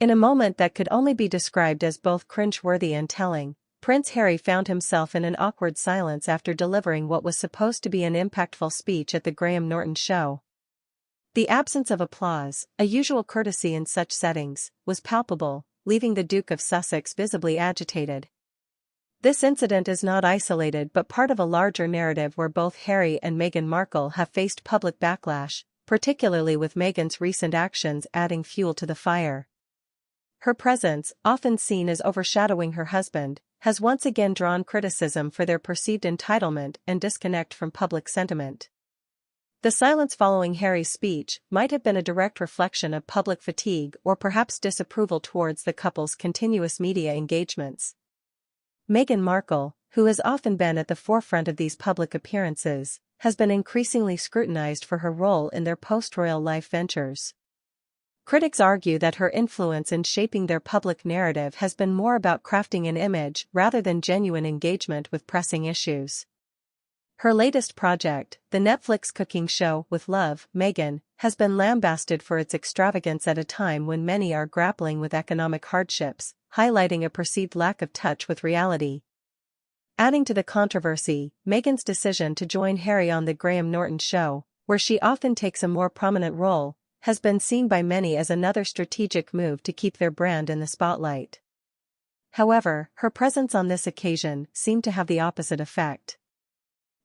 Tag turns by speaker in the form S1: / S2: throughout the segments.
S1: In a moment that could only be described as both cringe-worthy and telling, Prince Harry found himself in an awkward silence after delivering what was supposed to be an impactful speech at the Graham Norton Show. The absence of applause, a usual courtesy in such settings, was palpable, leaving the Duke of Sussex visibly agitated. This incident is not isolated but part of a larger narrative where both Harry and Meghan Markle have faced public backlash, particularly with Meghan's recent actions adding fuel to the fire. Her presence, often seen as overshadowing her husband, has once again drawn criticism for their perceived entitlement and disconnect from public sentiment. The silence following Harry's speech might have been a direct reflection of public fatigue or perhaps disapproval towards the couple's continuous media engagements. Meghan Markle, who has often been at the forefront of these public appearances, has been increasingly scrutinized for her role in their post-royal life ventures. Critics argue that her influence in shaping their public narrative has been more about crafting an image rather than genuine engagement with pressing issues. Her latest project, the Netflix cooking show With Love, Meghan, has been lambasted for its extravagance at a time when many are grappling with economic hardships, highlighting a perceived lack of touch with reality. Adding to the controversy, Meghan's decision to join Harry on the Graham Norton Show, where she often takes a more prominent role, has been seen by many as another strategic move to keep their brand in the spotlight. However, her presence on this occasion seemed to have the opposite effect.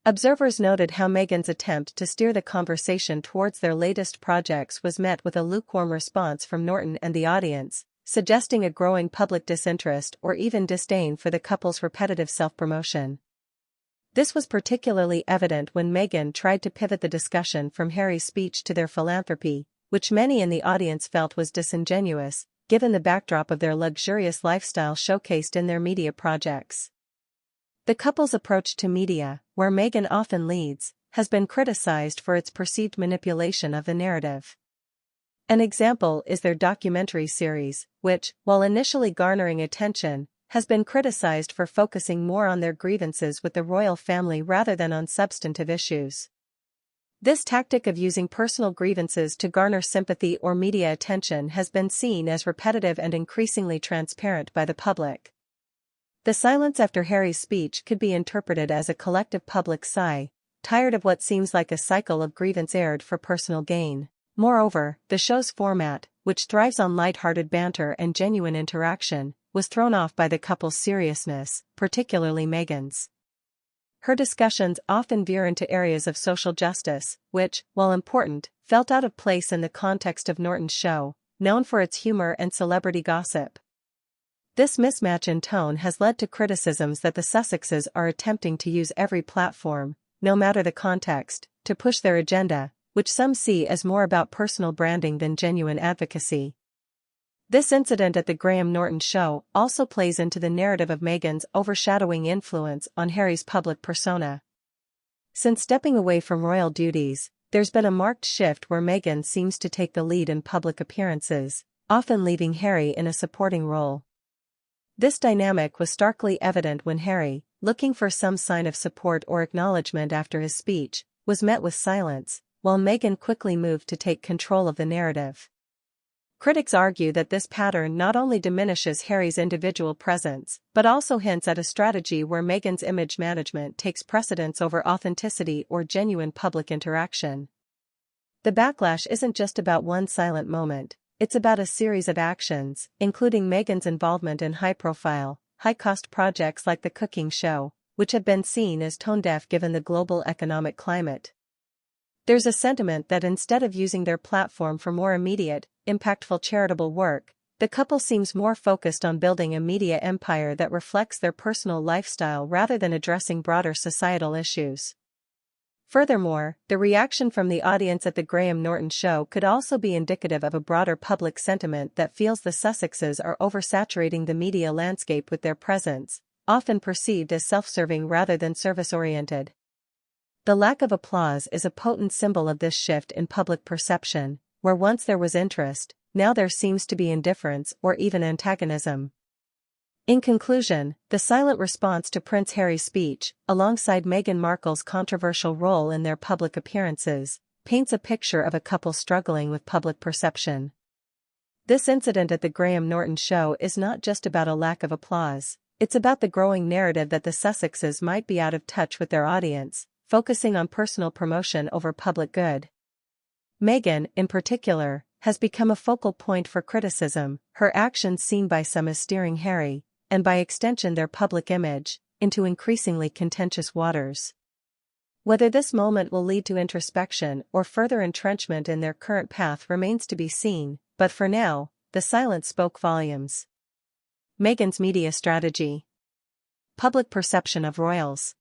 S1: Observers noted how Meghan's attempt to steer the conversation towards their latest projects was met with a lukewarm response from Norton and the audience, suggesting a growing public disinterest or even disdain for the couple's repetitive self-promotion. This was particularly evident when Meghan tried to pivot the discussion from Harry's speech to their philanthropy, which many in the audience felt was disingenuous, given the backdrop of their luxurious lifestyle showcased in their media projects. The couple's approach to media, where Meghan often leads, has been criticized for its perceived manipulation of the narrative. An example is their documentary series, which, while initially garnering attention, has been criticized for focusing more on their grievances with the royal family rather than on substantive issues. This tactic of using personal grievances to garner sympathy or media attention has been seen as repetitive and increasingly transparent by the public. The silence after Harry's speech could be interpreted as a collective public sigh, tired of what seems like a cycle of grievance aired for personal gain. Moreover, the show's format, which thrives on light-hearted banter and genuine interaction, was thrown off by the couple's seriousness, particularly Meghan's. Her discussions often veer into areas of social justice, which, while important, felt out of place in the context of Norton's show, known for its humor and celebrity gossip. This mismatch in tone has led to criticisms that the Sussexes are attempting to use every platform, no matter the context, to push their agenda, which some see as more about personal branding than genuine advocacy. This incident at the Graham Norton Show also plays into the narrative of Meghan's overshadowing influence on Harry's public persona. Since stepping away from royal duties, there's been a marked shift where Meghan seems to take the lead in public appearances, often leaving Harry in a supporting role. This dynamic was starkly evident when Harry, looking for some sign of support or acknowledgement after his speech, was met with silence, while Meghan quickly moved to take control of the narrative. Critics argue that this pattern not only diminishes Harry's individual presence, but also hints at a strategy where Meghan's image management takes precedence over authenticity or genuine public interaction. The backlash isn't just about one silent moment, it's about a series of actions, including Meghan's involvement in high-profile, high-cost projects like the cooking show, which have been seen as tone-deaf given the global economic climate. There's a sentiment that instead of using their platform for more immediate, impactful charitable work, the couple seems more focused on building a media empire that reflects their personal lifestyle rather than addressing broader societal issues. Furthermore, the reaction from the audience at the Graham Norton Show could also be indicative of a broader public sentiment that feels the Sussexes are oversaturating the media landscape with their presence, often perceived as self-serving rather than service-oriented. The lack of applause is a potent symbol of this shift in public perception, where once there was interest, now there seems to be indifference or even antagonism. In conclusion, the silent response to Prince Harry's speech, alongside Meghan Markle's controversial role in their public appearances, paints a picture of a couple struggling with public perception. This incident at the Graham Norton Show is not just about a lack of applause, it's about the growing narrative that the Sussexes might be out of touch with their audience, focusing on personal promotion over public good. Meghan, in particular, has become a focal point for criticism, her actions seen by some as steering Harry, and by extension their public image, into increasingly contentious waters. Whether this moment will lead to introspection or further entrenchment in their current path remains to be seen, but for now, the silence spoke volumes. Meghan's media strategy. Public perception of royals.